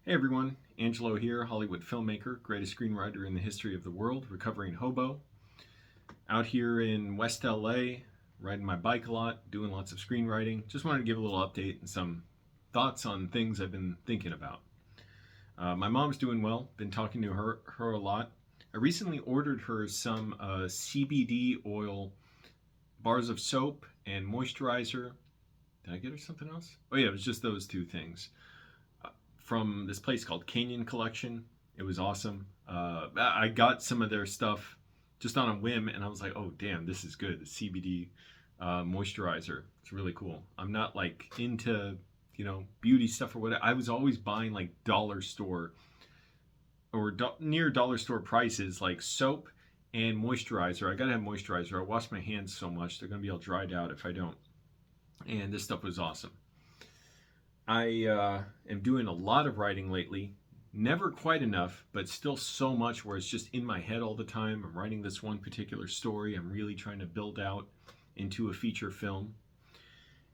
Hey everyone, Angelo here, Hollywood filmmaker, greatest screenwriter in the history of the world, recovering hobo. Out here in West LA, riding my bike a lot, doing lots of screenwriting. Just wanted to give a little update and some thoughts on things I've been thinking about. My mom's doing well, been talking to her a lot. I recently ordered her some CBD oil, bars of soap, and moisturizer. Did I get her something else? Oh yeah, it was just those two things from this place called Canyon Collection. It was awesome. I got some of their stuff just on a whim, and I was like, oh damn, this is good. The CBD moisturizer. It's really cool. I'm not like into beauty stuff or whatever. I was always buying like dollar store or near dollar store prices like soap and moisturizer. I gotta have moisturizer. I wash my hands so much they're gonna be all dried out if I don't. And this stuff was awesome. I am doing a lot of writing lately. Never quite enough, but still so much where it's just in my head all the time. I'm writing this one particular story I'm really trying to build out into a feature film.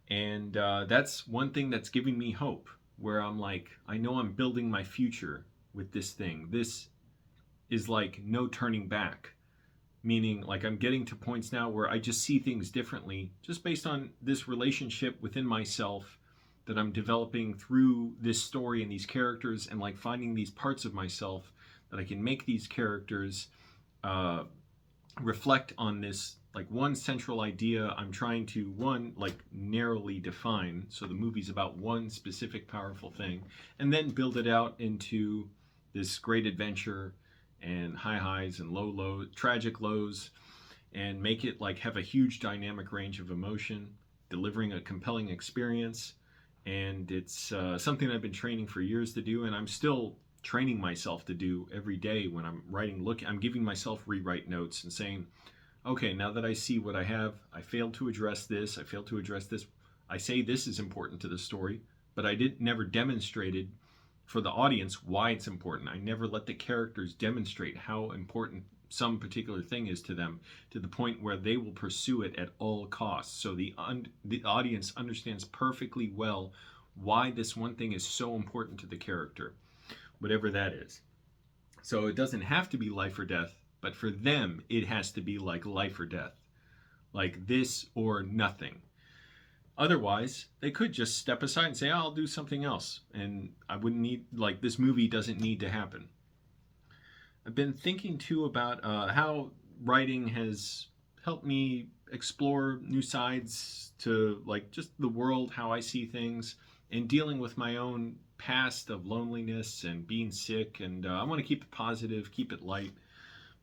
And that's one thing that's giving me hope, where I'm like, I know I'm building my future with this thing. This is like no turning back. Meaning, like, I'm getting to points now where I just see things differently, just based on this relationship within myself that I'm developing through this story and these characters, and like finding these parts of myself that I can make these characters reflect on this like one central idea I'm trying to like narrowly define. So the movie's about one specific powerful thing, and then build it out into this great adventure and high highs and low lows, tragic lows, and make it like have a huge dynamic range of emotion, delivering a compelling experience. And it's something I've been training for years to do, and I'm still training myself to do every day when I'm writing. I'm giving myself rewrite notes and saying, okay, now that I see what I have, I failed to address this, I failed to address this. I say this is important to the story, but I never demonstrated for the audience why it's important. I never let the characters demonstrate how important some particular thing is to them, to the point where they will pursue it at all costs. So the audience understands perfectly well why this one thing is so important to the character, whatever that is. So it doesn't have to be life or death, but for them it has to be like life or death, like this or nothing. Otherwise, they could just step aside and say, oh, I'll do something else. And I wouldn't need, like, this movie doesn't need to happen. I've been thinking too about how writing has helped me explore new sides to, like, just the world, how I see things, and dealing with my own past of loneliness and being sick. And I want to keep it positive, keep it light.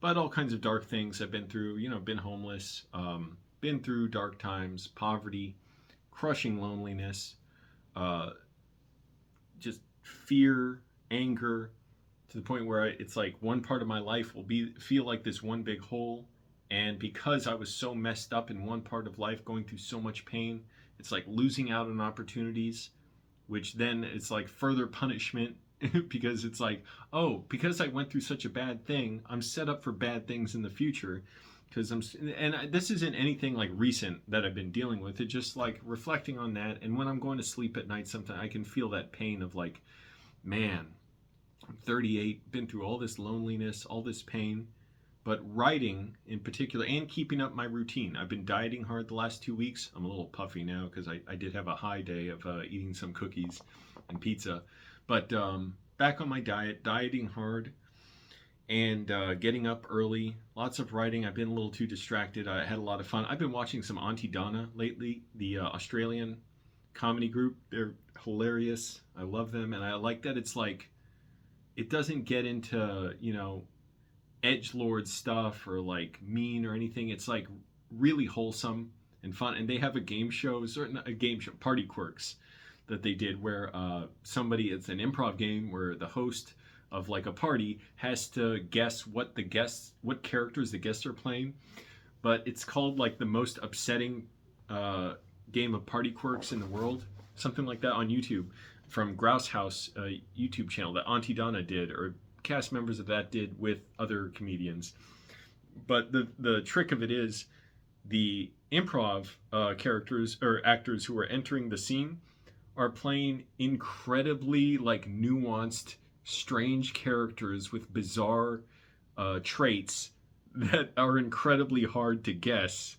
But all kinds of dark things I've been through, been homeless, been through dark times, poverty, crushing loneliness, uh, just fear, anger, to the point where it's like one part of my life will feel like this one big hole. And because I was so messed up in one part of life, going through so much pain, it's like losing out on opportunities, which then it's like further punishment because it's like, oh, because I went through such a bad thing, I'm set up for bad things in the future. Because this isn't anything like recent that I've been dealing with. It's just like reflecting on that. And when I'm going to sleep at night, sometimes I can feel that pain of like, man, I'm 38, been through all this loneliness, all this pain. But writing in particular, and keeping up my routine. I've been dieting hard the last 2 weeks. I'm a little puffy now because I did have a high day of eating some cookies and pizza. But back on my diet, dieting hard, and getting up early. Lots of writing. I've been a little too distracted. I had a lot of fun. I've been watching some Auntie Donna lately, the Australian comedy group. They're hilarious. I love them, and I like that it's like, it doesn't get into, edgelord stuff or like mean or anything. It's like really wholesome and fun. And they have a game show, Party Quirks, that they did where it's an improv game where the host of like a party has to guess what characters the guests are playing. But it's called like the most upsetting game of Party Quirks in the world, something like that, on YouTube, from Grouse House YouTube channel that Auntie Donna did, or cast members of that did with other comedians. But the trick of it is the improv characters or actors who are entering the scene are playing incredibly like nuanced, strange characters with bizarre traits that are incredibly hard to guess.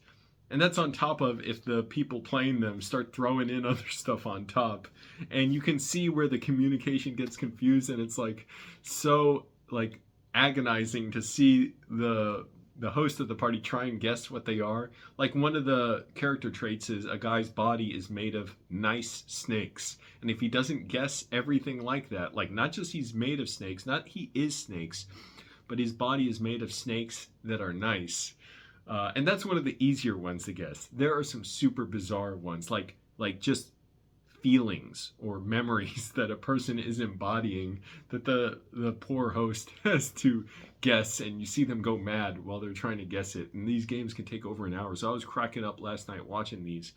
And that's on top of if the people playing them start throwing in other stuff on top. And you can see where the communication gets confused, and it's like so like agonizing to see the host of the party try and guess what they are. Like one of the character traits is a guy's body is made of nice snakes. And if he doesn't guess everything like that, like not just he's made of snakes, not he is snakes, but his body is made of snakes that are nice. And that's one of the easier ones to guess. There are some super bizarre ones, like just feelings or memories that a person is embodying that the poor host has to guess, and you see them go mad while they're trying to guess it. And these games can take over an hour. So I was cracking up last night watching these,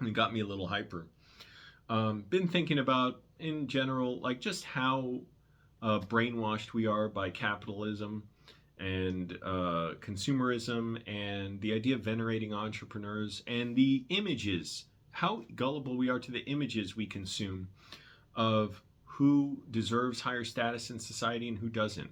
and it got me a little hyper. Been thinking about in general, like just how brainwashed we are by capitalism and consumerism and the idea of venerating entrepreneurs and the images, how gullible we are to the images we consume of who deserves higher status in society and who doesn't.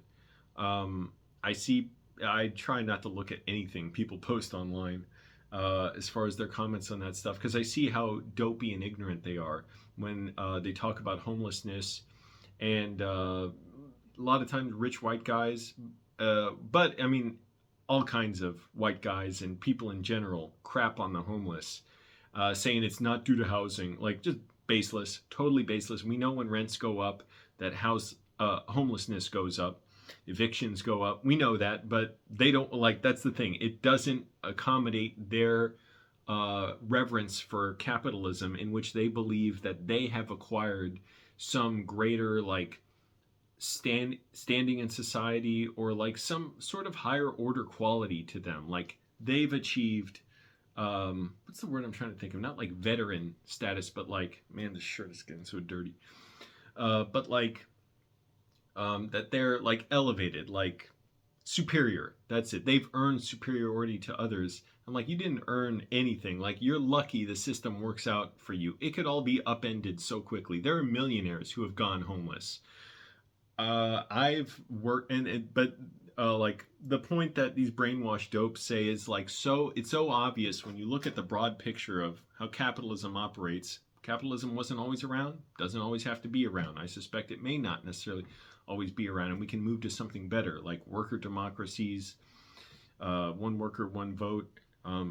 I try not to look at anything people post online as far as their comments on that stuff, because I see how dopey and ignorant they are when they talk about homelessness and a lot of times rich white guys, but I mean, all kinds of white guys and people in general crap on the homeless, saying it's not due to housing, like just baseless, totally baseless. We know when rents go up that homelessness goes up, evictions go up. We know that, but they don't like. That's the thing. It doesn't accommodate their reverence for capitalism, in which they believe that they have acquired some greater like standing in society, or like some sort of higher order quality to them. Like they've achieved what's the word I'm trying to think of? Not like veteran status, but like, man, this shirt is getting so dirty. But like that they're like elevated, like superior. That's it. They've earned superiority to others. I'm like, you didn't earn anything. Like you're lucky the system works out for you. It could all be upended so quickly. There are millionaires who have gone homeless. I've worked but like the point that these brainwashed dopes say is like, so it's so obvious when you look at the broad picture of how capitalism operates. Capitalism wasn't always around, doesn't always have to be around. I suspect it may not necessarily always be around, and we can move to something better, like worker democracies, one worker, one vote,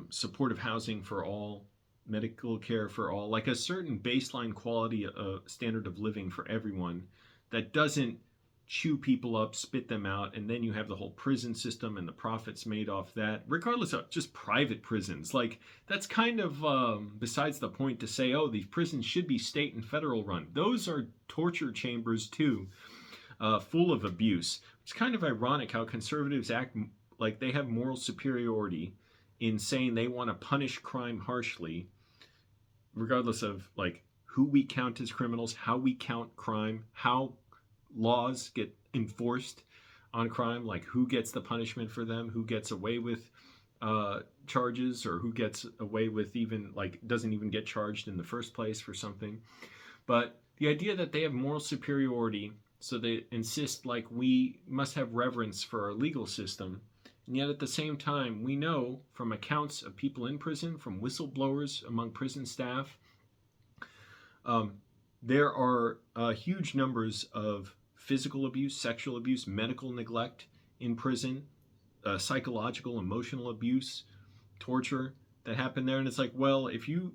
supportive housing for all, medical care for all, like a certain baseline quality standard of living for everyone that doesn't chew people up, spit them out, and then you have the whole prison system and the profits made off that, regardless of just private prisons. Like, that's kind of besides the point to say, oh, these prisons should be state and federal run. Those are torture chambers too, full of abuse. It's kind of ironic how conservatives act like they have moral superiority in saying they want to punish crime harshly, regardless of like who we count as criminals, how we count crime, how laws get enforced on crime, like who gets the punishment for them, who gets away with charges, or who gets away with even like doesn't even get charged in the first place for something. But the idea that they have moral superiority, so they insist like we must have reverence for our legal system, and yet at the same time we know from accounts of people in prison, from whistleblowers among prison staff, there are huge numbers of physical abuse, sexual abuse, medical neglect in prison, psychological, emotional abuse, torture that happen there. And it's like, well, if you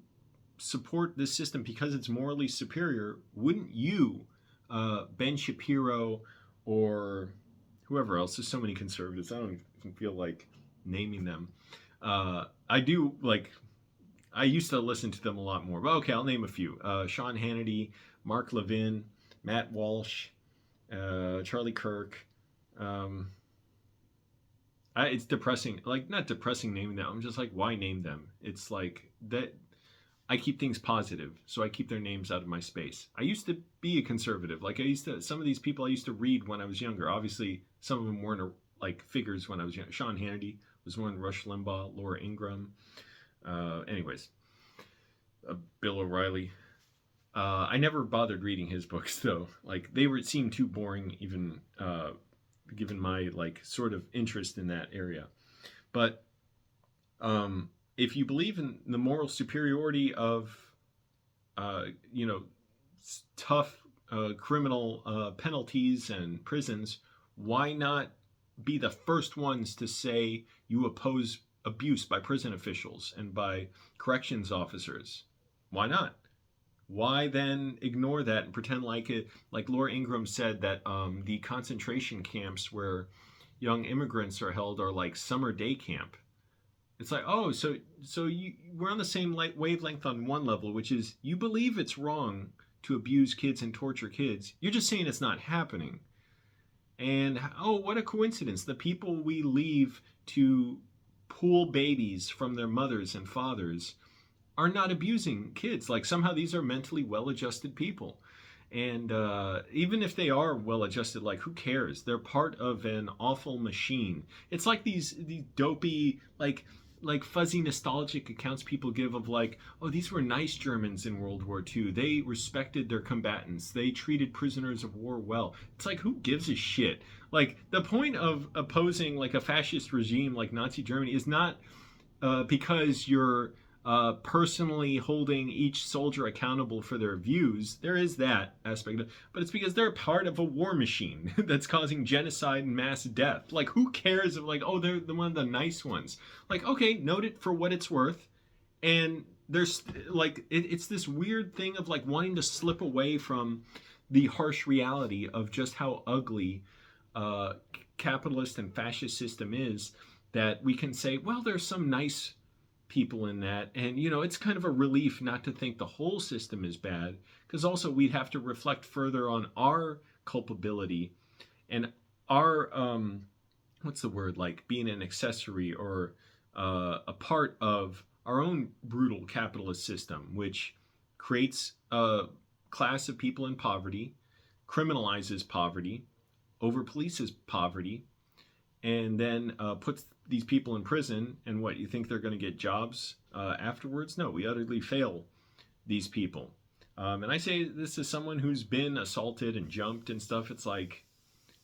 support this system because it's morally superior, wouldn't you, Ben Shapiro or whoever else? There's so many conservatives, I don't even feel like naming them. I do like, I used to listen to them a lot more, but okay, I'll name a few. Sean Hannity, Mark Levin, Matt Walsh, Charlie Kirk. It's depressing, like not depressing naming them. I'm just like, why name them? It's like that. I keep things positive, so I keep their names out of my space. I used to be a conservative. Like some of these people I used to read when I was younger. Obviously, some of them weren't like figures when I was young. Sean Hannity was one. Rush Limbaugh, Laura Ingraham. Anyways, Bill O'Reilly. I never bothered reading his books though. Like they were seemed too boring, even given my like sort of interest in that area. But if you believe in the moral superiority of you know tough criminal penalties and prisons, why not be the first ones to say you oppose abuse by prison officials and by corrections officers? Why not? Why then ignore that and pretend like it? Like Laura Ingraham said that the concentration camps where young immigrants are held are like summer day camp. It's like, oh, we're on the same wavelength on one level, which is you believe it's wrong to abuse kids and torture kids. You're just saying it's not happening. And oh, what a coincidence! The people we leave to pull babies from their mothers and fathers are not abusing kids. Like somehow these are mentally well-adjusted people. And even if they are well-adjusted, like who cares? They're part of an awful machine. It's like these dopey like fuzzy nostalgic accounts people give of like, oh, these were nice Germans in World War II. They respected their combatants. They treated prisoners of war well. It's like, who gives a shit? Like the point of opposing like a fascist regime like Nazi Germany is not because you're personally holding each soldier accountable for their views. There is that aspect, but it's because they're part of a war machine that's causing genocide and mass death. Like, who cares if, like, oh, they're the one of the nice ones? Like, okay, note it for what it's worth. And there's like, it's this weird thing of like wanting to slip away from the harsh reality of just how ugly uh, capitalist and fascist system is, that we can say, well, there's some nice people in that. And, it's kind of a relief not to think the whole system is bad, because also we'd have to reflect further on our culpability and our, what's the word, like being an accessory or a part of our own brutal capitalist system, which creates a class of people in poverty, criminalizes poverty, over polices poverty, and then puts these people in prison. And what, you think they're going to get jobs afterwards? No, we utterly fail these people. And I say this as someone who's been assaulted and jumped and stuff. It's like,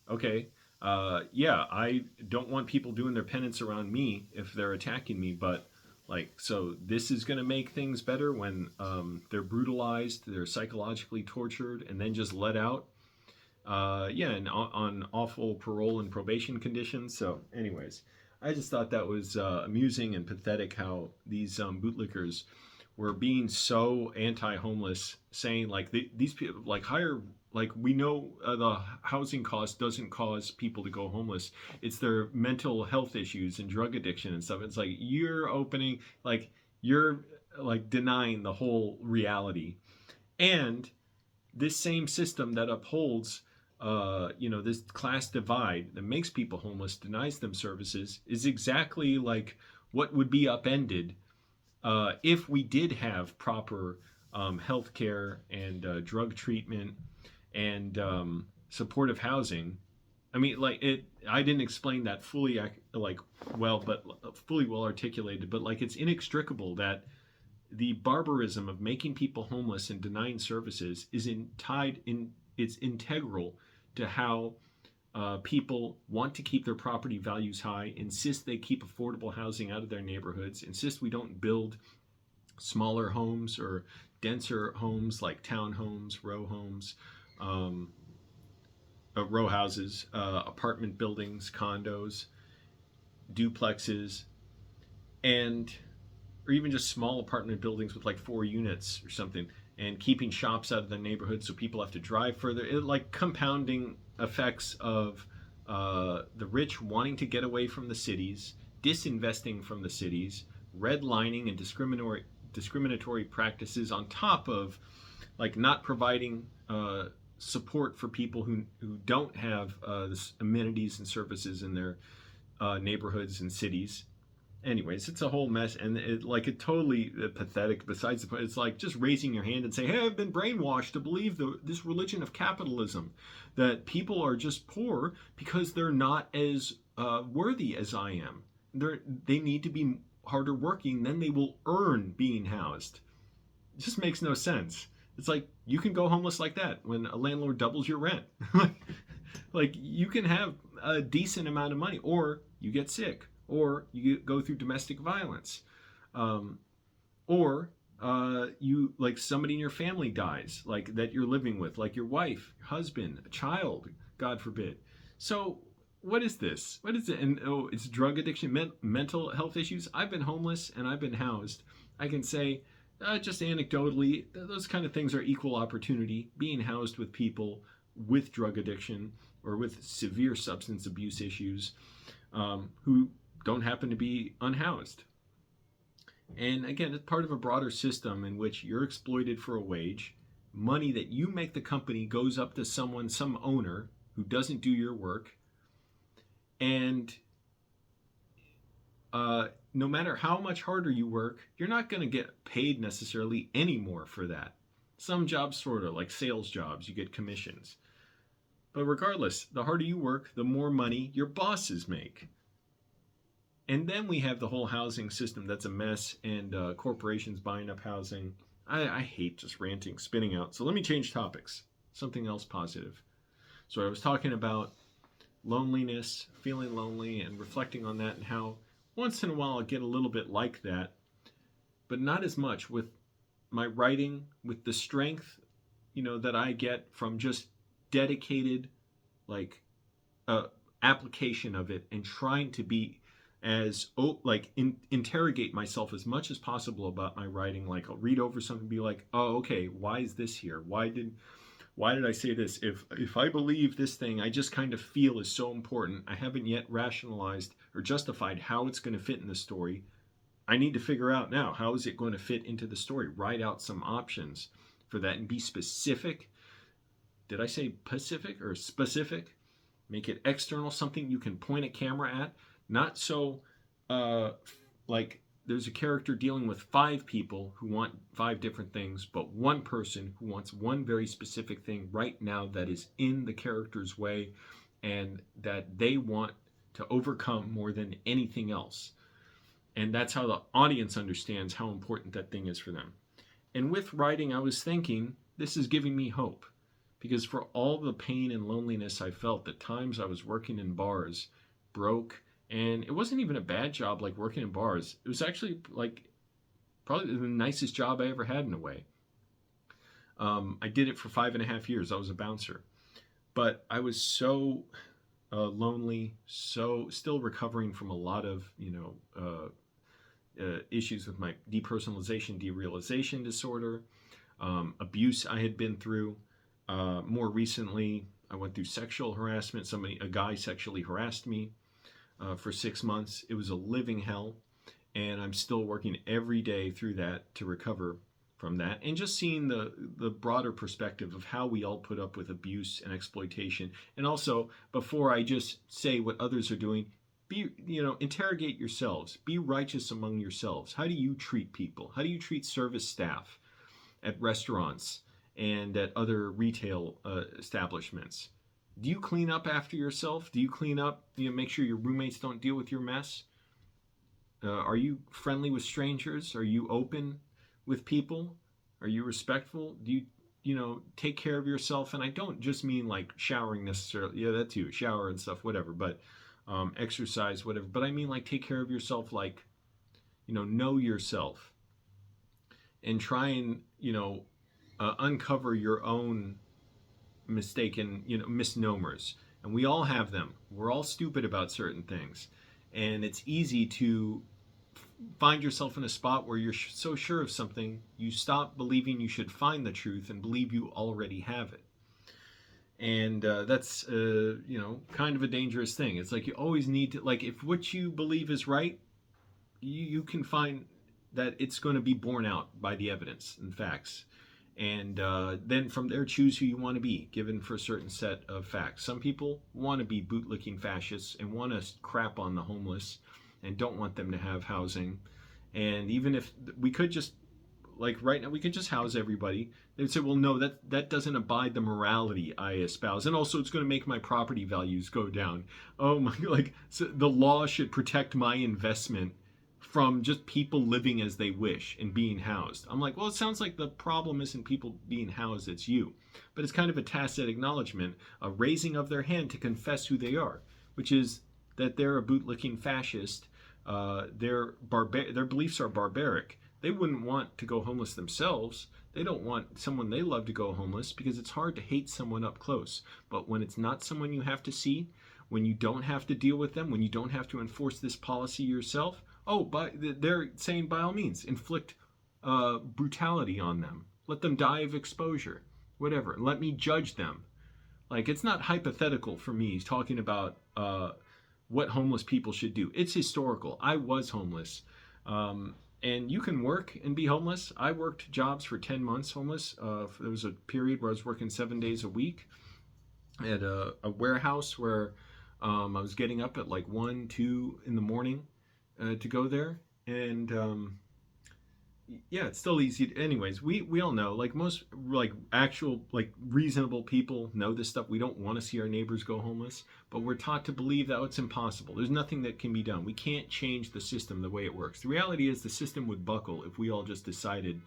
okay, yeah, I don't want people doing their penance around me if they're attacking me, but like, so this is going to make things better when they're brutalized, they're psychologically tortured, and then just let out. Yeah, and on awful parole and probation conditions. So, anyways, I just thought that was amusing and pathetic how these bootlickers were being so anti-homeless, saying like these people like higher, like we know the housing cost doesn't cause people to go homeless. It's their mental health issues and drug addiction and stuff. It's like you're like denying the whole reality. And this same system that upholds this class divide that makes people homeless, denies them services, is exactly like what would be upended if we did have proper health care and drug treatment and supportive housing. I mean, like I didn't explain that fully, like well, but fully well articulated. But like, it's inextricable that the barbarism of making people homeless and denying services is it's integral to how people want to keep their property values high, insist they keep affordable housing out of their neighborhoods, insist we don't build smaller homes or denser homes like townhomes, row homes, row houses, apartment buildings, condos, duplexes, and or even just small apartment buildings with like 4 units or something, and keeping shops out of the neighborhood so people have to drive further. Like compounding effects of the rich wanting to get away from the cities, disinvesting from the cities, redlining and discriminatory practices, on top of like not providing support for people who don't have amenities and services in their neighborhoods and cities. Anyways, it's a whole mess, and it totally pathetic. Besides the point, it's like just raising your hand and saying, "Hey, I've been brainwashed to believe this religion of capitalism, that people are just poor because they're not as worthy as I am. They need to be harder working, then they will earn being housed." It just makes no sense. It's like you can go homeless like that when a landlord doubles your rent. Like you can have a decent amount of money, or you get sick, or you go through domestic violence, um, or you like somebody in your family dies, like that you're living with, like your wife, your husband, a child, God forbid. So what is this? What is it? And oh, it's drug addiction, mental health issues. I've been homeless and I've been housed. I can say, just anecdotally, those kind of things are equal opportunity. Being housed with people with drug addiction or with severe substance abuse issues, who don't happen to be unhoused. And again, it's part of a broader system in which you're exploited for a wage. Money that you make the company goes up to someone, some owner who doesn't do your work. And no matter how much harder you work, you're not going to get paid necessarily any more for that. Some jobs, sort of like sales jobs, you get commissions. But regardless, the harder you work, the more money your bosses make. And then we have the whole housing system that's a mess, and corporations buying up housing. I hate just ranting, spinning out. So let me change topics. Something else positive. So I was talking about loneliness, feeling lonely, and reflecting on that, and how once in a while I get a little bit like that, but not as much with my writing, with the strength, that I get from just dedicated, like, application of it and trying to be as interrogate myself as much as possible about my writing. Like I'll read over something and be like, oh, okay, why is this here? Why did I say this? If I believe this thing I just kind of feel is so important, I haven't yet rationalized or justified how it's going to fit in the story. I need to figure out now, how is it going to fit into the story? Write out some options for that and be specific. Did I say Pacific or specific? Make it external, something you can point a camera at. Not so like there's a character dealing with 5 people who want 5 different things, but one person who wants one very specific thing right now that is in the character's way and that they want to overcome more than anything else. And that's how the audience understands how important that thing is for them. And with writing, I was thinking, this is giving me hope. Because for all the pain and loneliness I felt, the times I was working in bars, broke, and it wasn't even a bad job like working in bars. It was actually like probably the nicest job I ever had in a way. I did it for 5.5 years. I was a bouncer. But I was so lonely, so still recovering from a lot of, issues with my depersonalization, derealization disorder, abuse I had been through. More recently, I went through sexual harassment. A guy sexually harassed me for 6 months. It was a living hell, and I'm still working every day through that to recover from that, and just seeing the broader perspective of how we all put up with abuse and exploitation. And also, before I just say what others are doing, interrogate yourselves. Be righteous among yourselves. How do you treat people? How do you treat service staff at restaurants and at other retail establishments? Do you clean up after yourself? Do you clean up, make sure your roommates don't deal with your mess? Are you friendly with strangers? Are you open with people? Are you respectful? Do you, take care of yourself? And I don't just mean like showering necessarily. Yeah, that too. Shower and stuff, whatever. But exercise, whatever. But I mean like take care of yourself, like, know yourself. And try and, uncover your own mistaken, misnomers. And we all have them. We're all stupid about certain things. And it's easy to find yourself in a spot where you're so sure of something, you stop believing you should find the truth and believe you already have it. And that's, kind of a dangerous thing. It's like you always need to, like, if what you believe is right, you can find that it's going to be borne out by the evidence and facts. And then from there, choose who you want to be, given for a certain set of facts. Some people want to be bootlicking fascists and want to crap on the homeless and don't want them to have housing. And even if we could just, like right now, we could just house everybody, they'd say, well, no, that doesn't abide the morality I espouse. And also, it's going to make my property values go down. Oh my, like, so the law should protect my investment from just people living as they wish and being housed. I'm like, well, it sounds like the problem isn't people being housed, it's you. But it's kind of a tacit acknowledgement, a raising of their hand to confess who they are, which is that they're a bootlicking fascist. Their beliefs are barbaric. They wouldn't want to go homeless themselves. They don't want someone they love to go homeless because it's hard to hate someone up close. But when it's not someone you have to see, when you don't have to deal with them, when you don't have to enforce this policy yourself, they're saying by all means, inflict brutality on them. Let them die of exposure, whatever. Let me judge them. Like, it's not hypothetical for me talking about what homeless people should do. It's historical. I was homeless. And you can work and be homeless. I worked jobs for 10 months homeless. There was a period where I was working 7 days a week at a warehouse where I was getting up at like 1, 2 in the morning to go there. And yeah, it's still easy. Anyways, we all know, like most like actual like reasonable people know this stuff. We don't want to see our neighbors go homeless, but we're taught to believe that it's impossible. There's nothing that can be done. We can't change the system the way it works. The reality is the system would buckle if we all just decided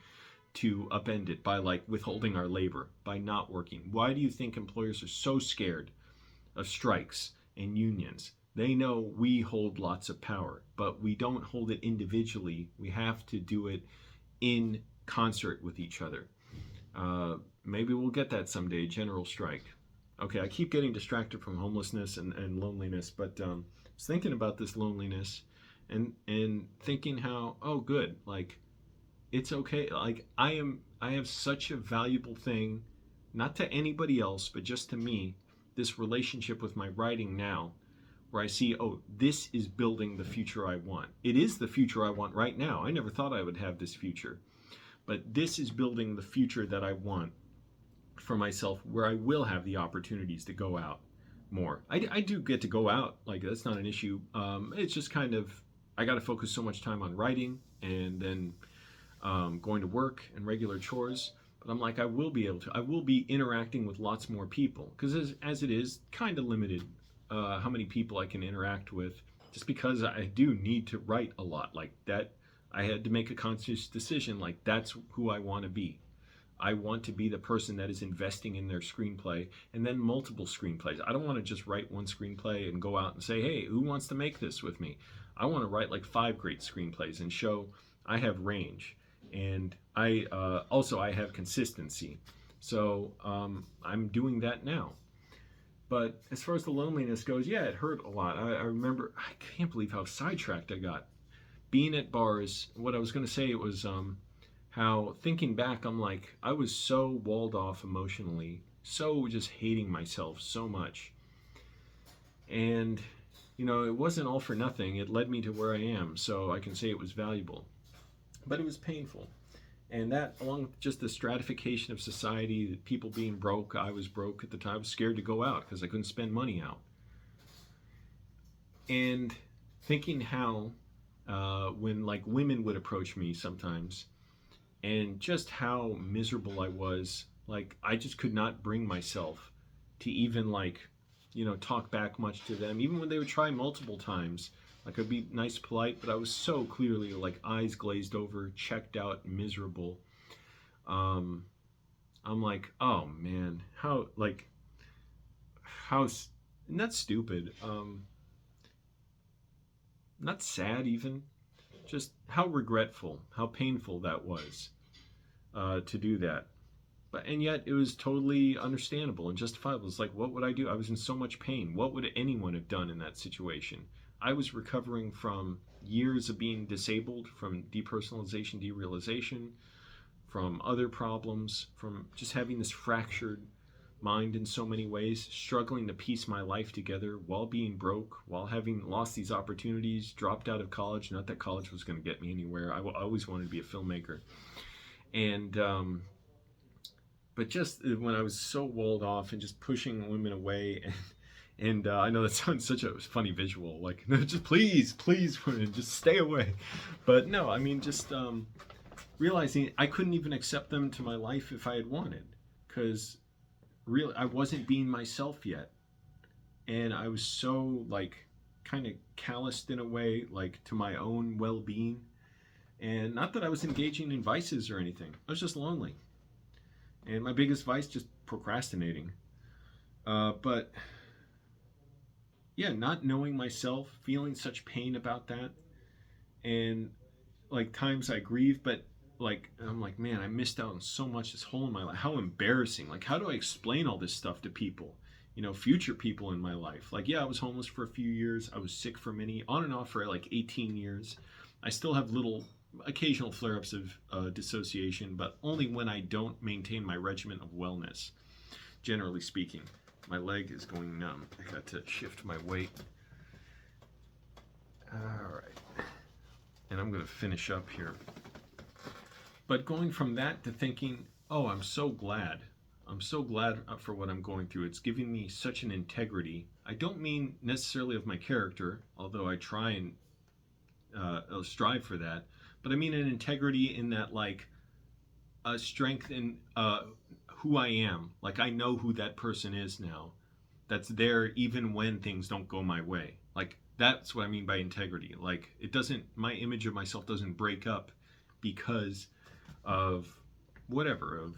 to upend it by like withholding our labor, by not working. Why do you think employers are so scared of strikes and unions? They know we hold lots of power, but we don't hold it individually. We have to do it in concert with each other. Maybe we'll get that someday, general strike. Okay, I keep getting distracted from homelessness and loneliness, but I was thinking about this loneliness and thinking how, oh good, like it's okay. Like I have such a valuable thing, not to anybody else, but just to me, this relationship with my writing now, where I see, oh, this is building the future I want. It is the future I want right now. I never thought I would have this future. But this is building the future that I want for myself, where I will have the opportunities to go out more. I do get to go out. Like, that's not an issue. It's just kind of, I got to focus so much time on writing and then going to work and regular chores. But I'm like, I will be interacting with lots more people. Because as it is, kind of limited how many people I can interact with, just because I do need to write a lot. Like that, I had to make a conscious decision, like that's who I want to be. I want to be the person that is investing in their screenplay and then multiple screenplays. I don't want to just write one screenplay and go out and say, hey, who wants to make this with me? I want to write like 5 great screenplays and show I have range. And I have consistency. So I'm doing that now. But as far as the loneliness goes, yeah, it hurt a lot. I remember, I can't believe how sidetracked I got. Being at bars, what I was going to say, it was how, thinking back, I'm like, I was so walled off emotionally, so just hating myself so much. And, you know, it wasn't all for nothing. It led me to where I am, so I can say it was valuable. But it was painful. And that, along with just the stratification of society, people being broke, I was broke at the time, I was scared to go out because I couldn't spend money out. And thinking how, when like women would approach me sometimes, and just how miserable I was, like I just could not bring myself to even like, you know, talk back much to them, even when they would try multiple times. Like I'd be nice, polite, but I was so clearly like eyes glazed over, checked out, miserable. I'm like, oh man, not stupid, not sad even, just how regretful, how painful that was to do that. And yet it was totally understandable and justifiable. It's like, what would I do? I was in so much pain. What would anyone have done in that situation? I was recovering from years of being disabled, from depersonalization, derealization, from other problems, from just having this fractured mind in so many ways, struggling to piece my life together while being broke, while having lost these opportunities, dropped out of college. Not that college was going to get me anywhere. I always wanted to be a filmmaker. And but just when I was so walled off and just pushing women away, and I know that sounds such a funny visual, like, no, just please, women, just stay away. But no, I mean, just realizing I couldn't even accept them to my life if I had wanted, because really I wasn't being myself yet. And I was so like kind of calloused in a way, like to my own well-being. And not that I was engaging in vices or anything. I was just lonely. And my biggest vice, just procrastinating. But yeah, not knowing myself, feeling such pain about that, and like times I grieve, but like I'm like, man, I missed out on so much this hole in my life. How embarrassing. Like, how do I explain all this stuff to people? Future people in my life. Like, yeah, I was homeless for a few years. I was sick for many, on and off for like 18 years. I still have little occasional flare-ups of dissociation, but only when I don't maintain my regimen of wellness, generally speaking. My leg is going numb. I got to shift my weight. All right. And I'm going to finish up here. But going from that to thinking, oh, I'm so glad. I'm so glad for what I'm going through. It's giving me such an integrity. I don't mean necessarily of my character, although I try and strive for that. But I mean an integrity in that, like, a strength in who I am. Like, I know who that person is now. That's there even when things don't go my way. Like, that's what I mean by integrity. Like, my image of myself doesn't break up because of whatever,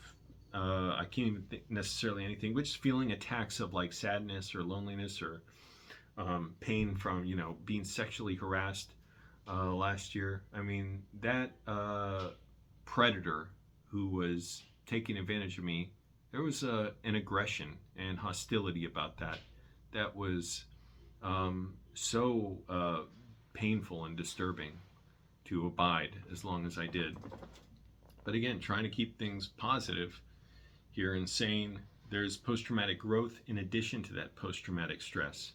I can't even think necessarily anything, but just feeling attacks of like sadness or loneliness or pain from, being sexually harassed last year. I mean, that predator who was taking advantage of me, there was an aggression and hostility about that. That was so painful and disturbing to abide as long as I did. But again, trying to keep things positive here and saying there's post-traumatic growth in addition to that post-traumatic stress.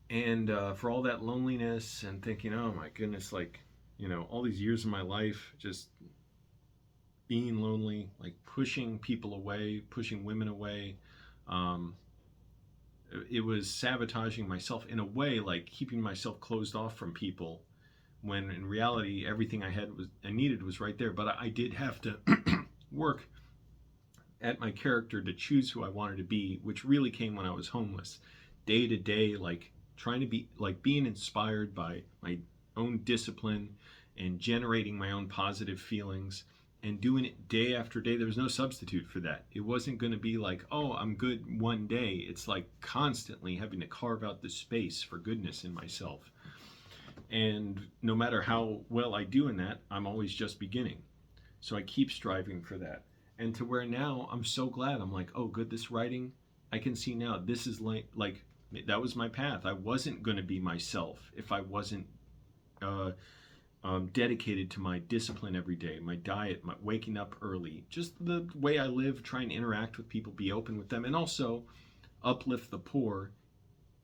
And for all that loneliness and thinking, oh my goodness, like, all these years of my life just being lonely, like pushing people away, pushing women away. It was sabotaging myself in a way, like keeping myself closed off from people, when in reality everything I needed was right there. But I did have to work at my character to choose who I wanted to be, which really came when I was homeless. Day to day, like trying to be, like being inspired by my own discipline and generating my own positive feelings and doing it day after day. There was no substitute for that. It wasn't going to be like, oh, I'm good one day. It's like constantly having to carve out the space for goodness in myself. And no matter how well I do in that, I'm always just beginning. So I keep striving for that. And to where now I'm so glad. I'm like, oh, good, this writing, I can see now. This is like that was my path. I wasn't going to be myself if I wasn't dedicated to my discipline every day, my diet, my waking up early, just the way I live, try and interact with people, be open with them, and also uplift the poor.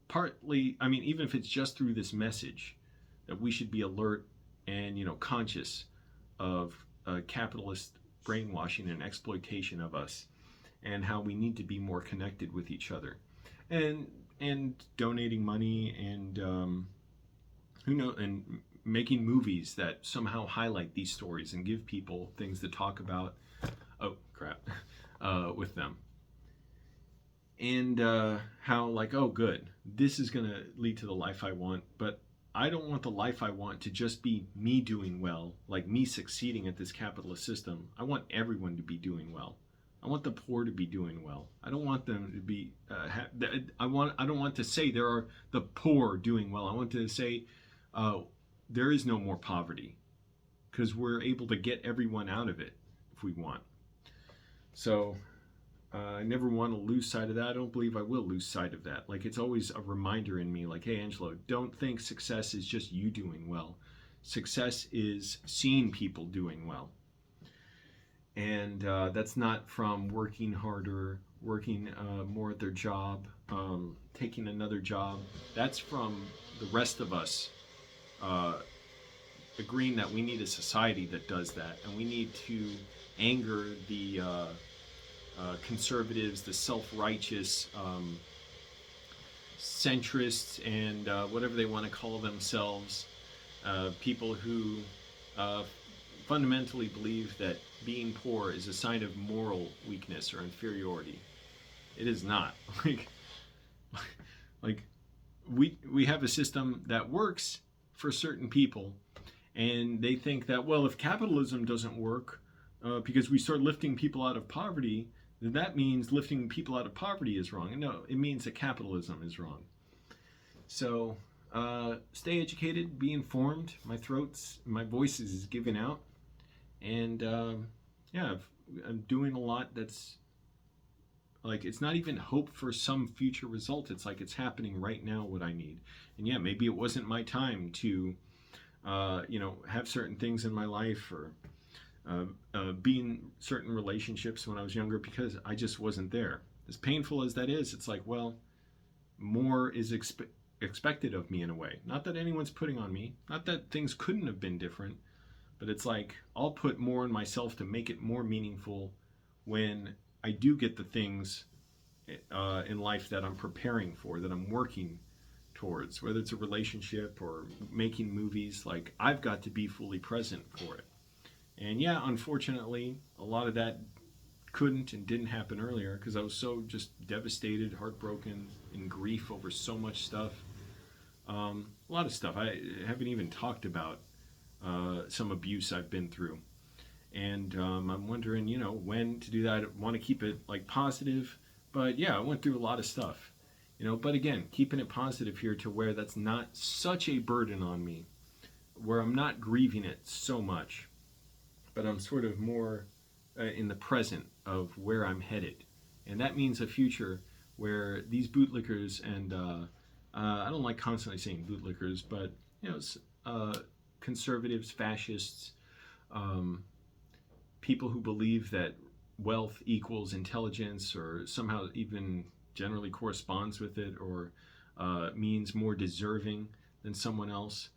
Partly, I mean, even if it's just through this message, that we should be alert and, conscious of capitalist brainwashing and exploitation of us, and how we need to be more connected with each other, and donating money, and and making movies that somehow highlight these stories and give people things to talk about. Oh crap, with them. And how, like, oh good, this is going to lead to the life I want, but I don't want the life I want to just be me doing well, like me succeeding at this capitalist system. I want everyone to be doing well. I want the poor to be doing well. I don't want them to be. I don't want to say there are the poor doing well. I want to say there is no more poverty, because we're able to get everyone out of it if we want. So I never want to lose sight of that. I don't believe I will lose sight of that. Like, it's always a reminder in me, like, hey, Angelo, don't think success is just you doing well. Success is seeing people doing well. And that's not from working harder, working more at their job, taking another job. That's from the rest of us agreeing that we need a society that does that. And we need to anger the conservatives, the self-righteous centrists, and whatever they want to call themselves, people who fundamentally believe that being poor is a sign of moral weakness or inferiority. It is not. Like we have a system that works for certain people, and they think that, well, if capitalism doesn't work because we start lifting people out of poverty, then that means lifting people out of poverty is wrong. And no, it means that capitalism is wrong. So stay educated, be informed. My voice is giving out, and yeah, I'm doing a lot that's like, it's not even hope for some future result. It's like it's happening right now, what I need. And yeah, maybe it wasn't my time to have certain things in my life, or be in certain relationships when I was younger, because I just wasn't there. As painful as that is, it's like, well, more is expected of me in a way. Not that anyone's putting on me, not that things couldn't have been different, but it's like I'll put more in myself to make it more meaningful when I do get the things in life that I'm preparing for, that I'm working towards, whether it's a relationship or making movies. Like, I've got to be fully present for it. And yeah, unfortunately, a lot of that couldn't and didn't happen earlier because I was so just devastated, heartbroken, in grief over so much stuff. A lot of stuff. I haven't even talked about some abuse I've been through. And I'm wondering, when to do that. I want to keep it like positive, but yeah, I went through a lot of stuff, But again, keeping it positive here to where that's not such a burden on me, where I'm not grieving it so much, but I'm sort of more in the present of where I'm headed, and that means a future where these bootlickers and I don't like constantly saying bootlickers, but conservatives, fascists. Um, People who believe that wealth equals intelligence, or somehow even generally corresponds with it, or means more deserving than someone else,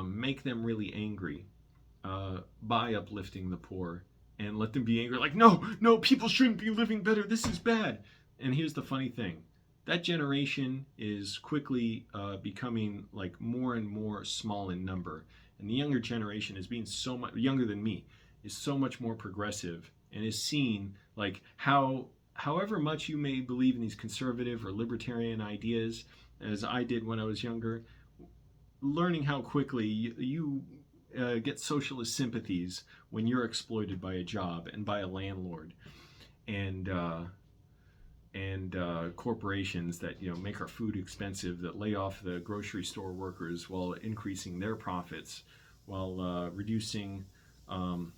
make them really angry by uplifting the poor, and let them be angry like, no, no, people shouldn't be living better, this is bad. And here's the funny thing, that generation is quickly becoming like more and more small in number, and the younger generation is being so much younger than me, is so much more progressive, and is seen like however much you may believe in these conservative or libertarian ideas, as I did when I was younger, learning how quickly you get socialist sympathies when you're exploited by a job and by a landlord, and corporations that make our food expensive, that lay off the grocery store workers while increasing their profits, while reducing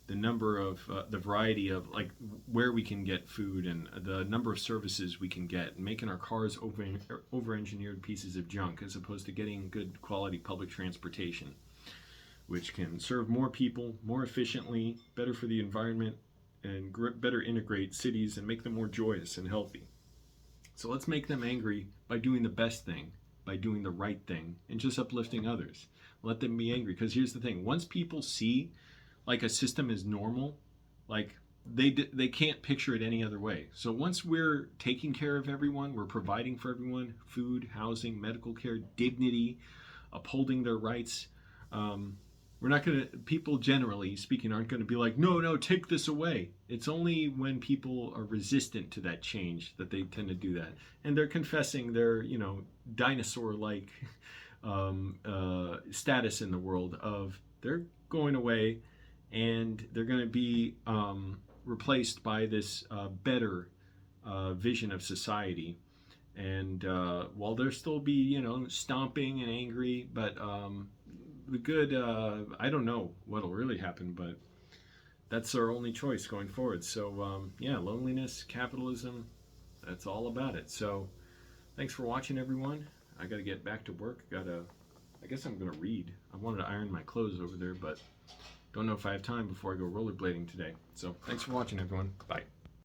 the number of the variety of like where we can get food and the number of services we can get, and making our cars over-engineered pieces of junk as opposed to getting good quality public transportation, which can serve more people more efficiently, better for the environment, and better integrate cities and make them more joyous and healthy. So let's make them angry by doing the best thing, by doing the right thing, and just uplifting others. Let them be angry, because here's the thing, once people see like a system is normal, like they can't picture it any other way. So once we're taking care of everyone, we're providing for everyone, food, housing, medical care, dignity, upholding their rights, we're not going to, people generally speaking aren't going to be like, no, no, take this away. It's only when people are resistant to that change that they tend to do that. And they're confessing their, dinosaur-like status in the world of they're going away, and they're going to be replaced by this better vision of society. And while there still be, stomping and angry, but the good, I don't know what'll really happen, but that's our only choice going forward. So yeah, loneliness, capitalism, that's all about it. So thanks for watching, everyone. I got to get back to work. I guess I'm going to read. I wanted to iron my clothes over there, but don't know if I have time before I go rollerblading today. So thanks for watching, everyone. Bye.